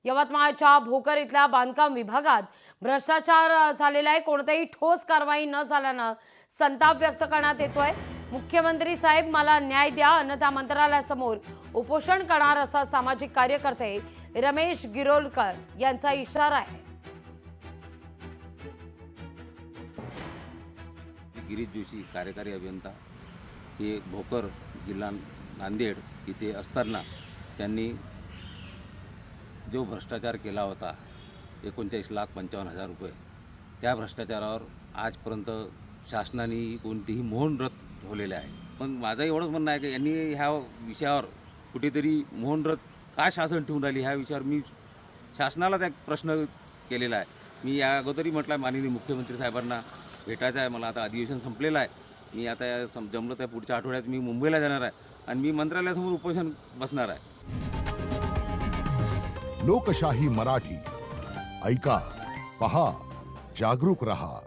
यवतमाळच्या भोकर इथल्या बांधकाम विभागात भ्रष्टाचार झालेला आहे। कोणतीही ठोस कारवाई न झाल्यानं संताप व्यक्त करण्यात येतोय। मुख्यमंत्री साहेब मला न्याय द्या अन्यथा मंत्रालयासमोर उपोषण करणार असा सामाजिक कार्यकर्ते रमेश गिरोलकर यांचा इशारा आहे। गिरीश जोशी कार्यकारी अभियंता हे भोकर जिल्हा नांदेड इथे असताना त्यांनी जो भ्रष्टाचार केला होता 39,55,000 रुपये, त्या भ्रष्टाचारावर आजपर्यंत शासनाने कोणतीही मौन व्रत ठेवलेले आहे। पण माझं एवढंच म्हणणं आहे की यांनी ह्या विषयावर कुठेतरी मौन व्रत का शासन ठेवून राहिली ह्या विषयावर मी शासनालाच एक प्रश्न केलेला आहे। मी या अगोदरही म्हटलं आहे माननीय मुख्यमंत्री साहेबांना भेटायचं आहे मला। आता अधिवेशन संपलेलं आहे, मी आता जमलं तर पुढच्या आठवड्यात मी मुंबईला जाणार आहे आणि मी मंत्रालयासमोर उपोषण बसणार आहे। लोकशाही मराठी ऐका, पहा, जागरूक रहा।